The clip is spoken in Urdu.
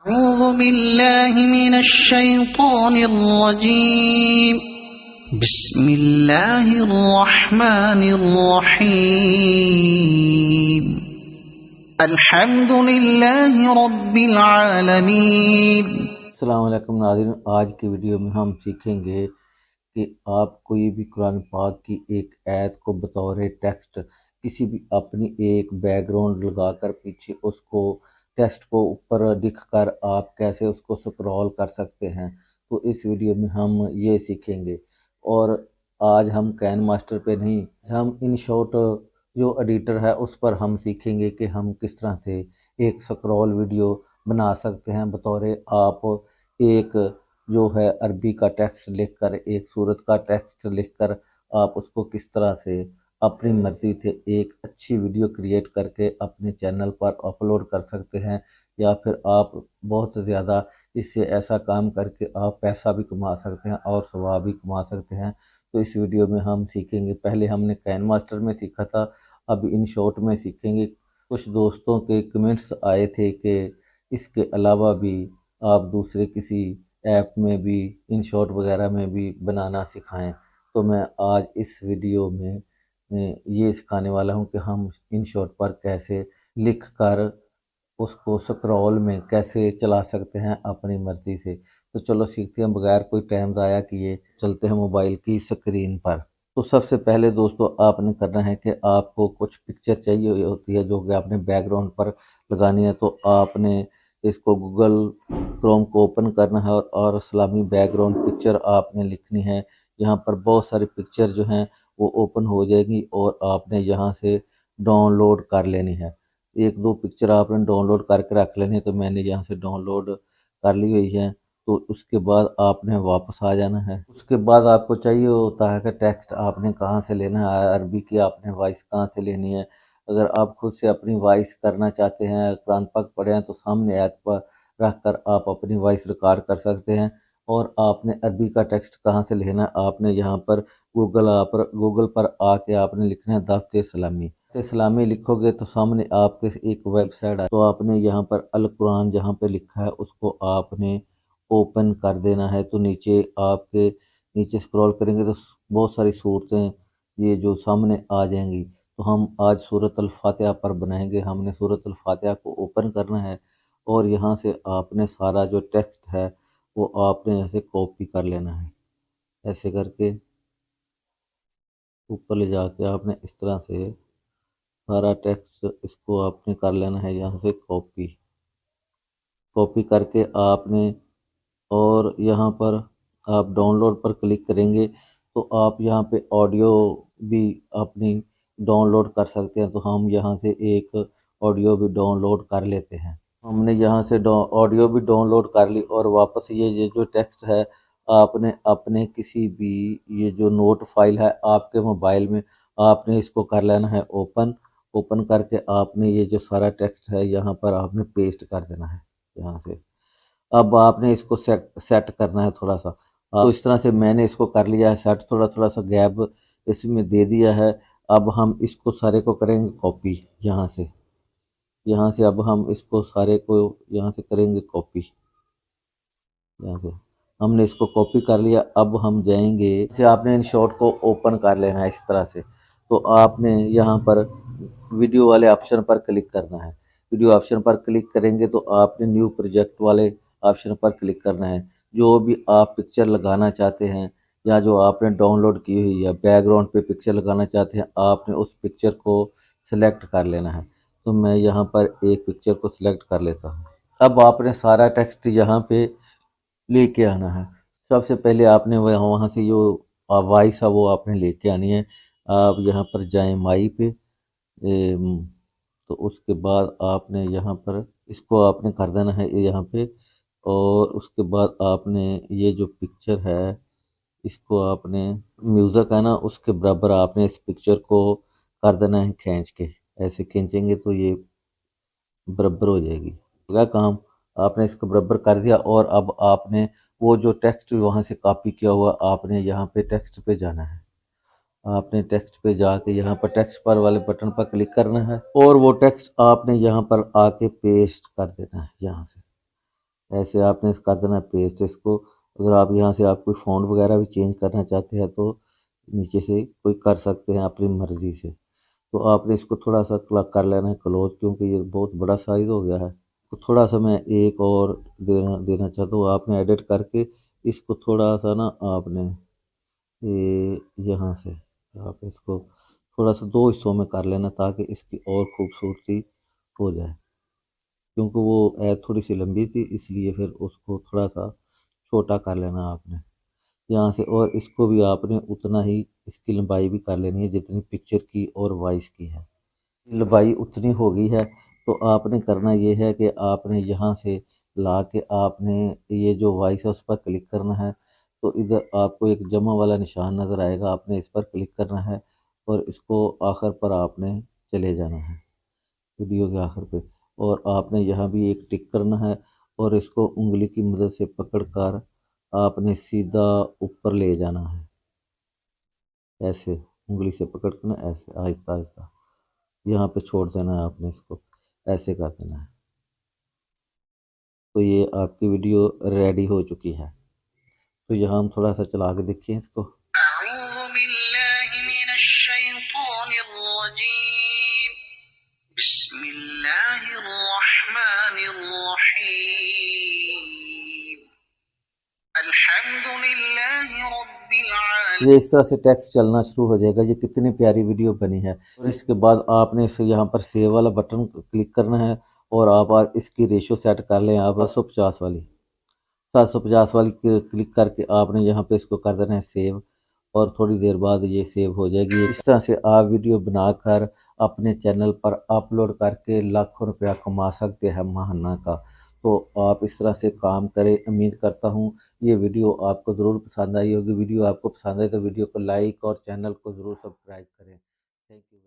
أعوذ بالله من الشيطان الرجيم. بسم الله الرحمن الرحيم. الحمد لله رب العالمين. السلام علیکم ناظرین، آج کی ویڈیو میں ہم سیکھیں گے کہ آپ کوئی بھی قرآن پاک کی ایک آیت کو بطور ٹیکسٹ کسی بھی اپنی ایک بیک گراؤنڈ لگا کر پیچھے اس کو ٹیکسٹ کو اوپر لکھ کر آپ کیسے اس کو سکرول کر سکتے ہیں، تو اس ویڈیو میں ہم یہ سیکھیں گے۔ اور آج ہم کین ماسٹر پہ نہیں، ہم ان شاٹ جو ایڈیٹر ہے اس پر ہم سیکھیں گے کہ ہم کس طرح سے ایک سکرول ویڈیو بنا سکتے ہیں بطور آپ ایک جو ہے عربی کا ٹیکسٹ لکھ کر، ایک سورت کا ٹیکسٹ لکھ کر آپ اس کو کس طرح سے اپنی مرضی سے ایک اچھی ویڈیو کریٹ کر کے اپنے چینل پر اپلوڈ کر سکتے ہیں، یا پھر آپ بہت زیادہ اس سے ایسا کام کر کے آپ پیسہ بھی کما سکتے ہیں اور ثواب بھی کما سکتے ہیں۔ تو اس ویڈیو میں ہم سیکھیں گے، پہلے ہم نے کین ماسٹر میں سیکھا تھا، اب ان شارٹ میں سیکھیں گے۔ کچھ دوستوں کے کمنٹس آئے تھے کہ اس کے علاوہ بھی آپ دوسرے کسی ایپ میں بھی ان شارٹ وغیرہ میں بھی بنانا سکھائیں، تو میں آج اس ویڈیو میں یہ سکھانے والا ہوں کہ ہم ان شارٹ پر کیسے لکھ کر اس کو سکرول میں کیسے چلا سکتے ہیں اپنی مرضی سے۔ تو چلو سیکھتے ہیں بغیر کوئی ٹائم ضائع کیے، چلتے ہیں موبائل کی سکرین پر۔ تو سب سے پہلے دوستو آپ نے کرنا ہے کہ آپ کو کچھ پکچر چاہیے ہوتی ہے جو کہ آپ نے بیک گراؤنڈ پر لگانی ہے، تو آپ نے اس کو گوگل کروم کو اوپن کرنا ہے اور اسلامی بیک گراؤنڈ پکچر آپ نے لکھنی ہے۔ یہاں پر بہت ساری پکچر جو ہیں وہ اوپن ہو جائے گی اور آپ نے یہاں سے ڈاؤن لوڈ کر لینی ہے۔ ایک دو پکچر آپ نے ڈاؤن لوڈ کر کے رکھ لینی ہے، تو میں نے یہاں سے ڈاؤن لوڈ کر لی ہوئی ہے۔ تو اس کے بعد آپ نے واپس آ جانا ہے۔ اس کے بعد آپ کو چاہیے ہوتا ہے کہ ٹیکسٹ آپ نے کہاں سے لینا ہے، عربی کی آپ نے وائس کہاں سے لینی ہے۔ اگر آپ خود سے اپنی وائس کرنا چاہتے ہیں، قرآن پاک پڑھے ہیں، تو سامنے آیت پر رکھ کر آپ اپنی وائس ریکارڈ کر سکتے ہیں۔ اور آپ نے عربی کا ٹیکسٹ کہاں سے لینا ہے، آپ نے یہاں پر گوگل پر آ کے آپ نے لکھنا ہے دعوت اسلامی۔ اسلامی لکھو گے تو سامنے آپ کے ایک ویب سائٹ ہے، تو آپ نے یہاں پر القرآن جہاں پہ لکھا ہے اس کو آپ نے اوپن کر دینا ہے۔ تو نیچے آپ کے نیچے سکرول کریں گے تو بہت ساری صورتیں یہ جو سامنے آ جائیں گی۔ تو ہم آج سورۃ الفاتحہ پر بنائیں گے۔ ہم نے سورۃ الفاتحہ کو اوپن کرنا ہے اور یہاں سے آپ نے سارا جو ٹیکسٹ ہے وہ آپ نے ایسے کاپی کر لینا ہے، ایسے کر کے اوپر لے جا کے آپ نے اس طرح سے سارا ٹیکسٹ اس کو آپ نے کر لینا ہے، یہاں سے کاپی کر کے آپ نے، اور یہاں پر آپ ڈاؤن لوڈ پر کلک کریں گے تو آپ یہاں پہ آڈیو بھی اپنی ڈاؤن لوڈ کر سکتے ہیں۔ تو ہم یہاں سے ایک آڈیو بھی ڈاؤن لوڈ کر لیتے ہیں۔ ہم نے یہاں سے آڈیو بھی ڈاؤن لوڈ کر لی، اور واپس یہ جو ٹیکسٹ ہے آپ نے اپنے کسی بھی یہ جو نوٹ فائل ہے آپ کے موبائل میں، آپ نے اس کو کر لینا ہے اوپن کر کے آپ نے یہ جو سارا ٹیکسٹ ہے یہاں پر آپ نے پیسٹ کر دینا ہے یہاں سے۔ اب آپ نے اس کو سیٹ کرنا ہے تھوڑا سا، تو اس طرح سے میں نے اس کو کر لیا ہے سیٹ، تھوڑا سا گیپ اس میں دے دیا ہے۔ اب ہم اس کو سارے کو کریں گے کاپی، یہاں سے اب ہم اس کو سارے کو یہاں سے کریں گے کاپی، یہاں سے ہم نے اس کو کاپی کر لیا۔ اب ہم جائیں گے، جیسے آپ نے ان شارٹ کو اوپن کر لینا ہے اس طرح سے، تو آپ نے یہاں پر ویڈیو والے آپشن پر کلک کرنا ہے۔ ویڈیو آپشن پر کلک کریں گے تو آپ نے نیو پروجیکٹ والے آپشن پر کلک کرنا ہے۔ جو بھی آپ پکچر لگانا چاہتے ہیں یا جو آپ نے ڈاؤن لوڈ کی ہوئی ہے بیک گراؤنڈ پہ پکچر لگانا چاہتے ہیں، آپ نے اس پکچر کو سلیکٹ کر لینا ہے۔ تو میں یہاں پر ایک پکچر کو سلیکٹ کر لیتا ہوں۔ اب آپ نے سارا ٹیکسٹ یہاں پہ لے کے آنا ہے۔ سب سے پہلے آپ نے وہاں سے جو وائس ہے وہ آپ نے لے کے آنی ہے۔ آپ یہاں پر جائیں مائی پہ، تو اس کے بعد آپ نے یہاں پر اس کو آپ نے کر دینا ہے یہاں پہ، اور اس کے بعد آپ نے یہ جو پکچر ہے اس کو آپ نے میوزک ہے نا اس کے برابر آپ نے اس پکچر کو کر دینا ہے کھینچ کے، ایسے کھینچیں گے تو یہ برابر ہو جائے گی۔ کیا کام آپ نے اس کو برابر کر دیا، اور اب آپ نے وہ جو ٹیکسٹ وہاں سے کاپی کیا ہوا آپ نے یہاں پہ ٹیکسٹ پہ جانا ہے۔ آپ نے ٹیکسٹ پہ جا کے یہاں پر ٹیکسٹ پر والے بٹن پر کلک کرنا ہے، اور وہ ٹیکسٹ آپ نے یہاں پر آ کے پیسٹ کر دینا ہے یہاں سے۔ ایسے آپ نے کر دینا پیسٹ اس کو۔ اگر آپ یہاں سے آپ کوئی فونٹ وغیرہ بھی چینج کرنا چاہتے ہیں تو نیچے سے کوئی کر سکتے ہیں اپنی مرضی سے۔ تو آپ نے اس کو تھوڑا سا کر لینا ہے کلوز، کیونکہ یہ بہت بڑا سائز ہو گیا ہے۔ تو تھوڑا سا میں ایک اور دینا چاہتا ہوں، آپ نے ایڈٹ کر کے اس کو تھوڑا سا نا آپ نے یہاں سے آپ اس کو تھوڑا سا 2 حصوں میں کر لینا تاکہ اس کی اور خوبصورتی ہو جائے، کیونکہ وہ ایڈ تھوڑی سی لمبی تھی اس لیے پھر اس کو تھوڑا سا چھوٹا کر لینا آپ نے یہاں سے۔ اور اس کو بھی آپ نے اتنا ہی اس کی لمبائی بھی کر لینی ہے جتنی پکچر کی اور وائس کی ہے۔ لمبائی اتنی ہو گئی ہے تو آپ نے کرنا یہ ہے کہ آپ نے یہاں سے لا کے آپ نے یہ جو وائس ہے اس پر کلک کرنا ہے، تو ادھر آپ کو ایک جمع والا نشان نظر آئے گا، آپ نے اس پر کلک کرنا ہے اور اس کو آخر پر آپ نے چلے جانا ہے ویڈیو کے آخر پہ، اور آپ نے یہاں بھی ایک ٹک کرنا ہے اور اس کو انگلی کی مدد سے پکڑ کر آپ نے سیدھا اوپر لے جانا ہے، ایسے انگلی سے پکڑ کرنا ایسے آہستہ آہستہ یہاں پہ چھوڑ دینا ہے، آپ نے اس کو ایسے کر دینا ہے۔ تو یہ آپ کی ویڈیو ریڈی ہو چکی ہے۔ تو یہاں ہم تھوڑا سا چلا کے دیکھیں اس کو۔ اعوذ باللہ من الشیطان الرجیم، بسم اللہ الرحمن الرحیم، الحمد للہ رب العالمین۔ یہ اس طرح سے ٹیکسٹ چلنا شروع ہو جائے گا۔ یہ کتنی پیاری ویڈیو بنی ہے۔ اور اس کے بعد آپ نے یہاں پر سیو والا بٹن کلک کرنا ہے اور آپ اس کی ریشو سیٹ کر لیں آپ 750 والی 750 والی کلک کر کے آپ نے یہاں پہ اس کو کر دینا ہے سیو، اور تھوڑی دیر بعد یہ سیو ہو جائے گی۔ اس طرح سے آپ ویڈیو بنا کر اپنے چینل پر اپلوڈ کر کے لاکھوں روپیہ کما سکتے ہیں ماہانہ کا۔ تو آپ اس طرح سے کام کریں۔ امید کرتا ہوں یہ ویڈیو آپ کو ضرور پسند آئی ہوگی۔ ویڈیو آپ کو پسند آئے تو ویڈیو کو لائک اور چینل کو ضرور سبسکرائب کریں۔ Thank you.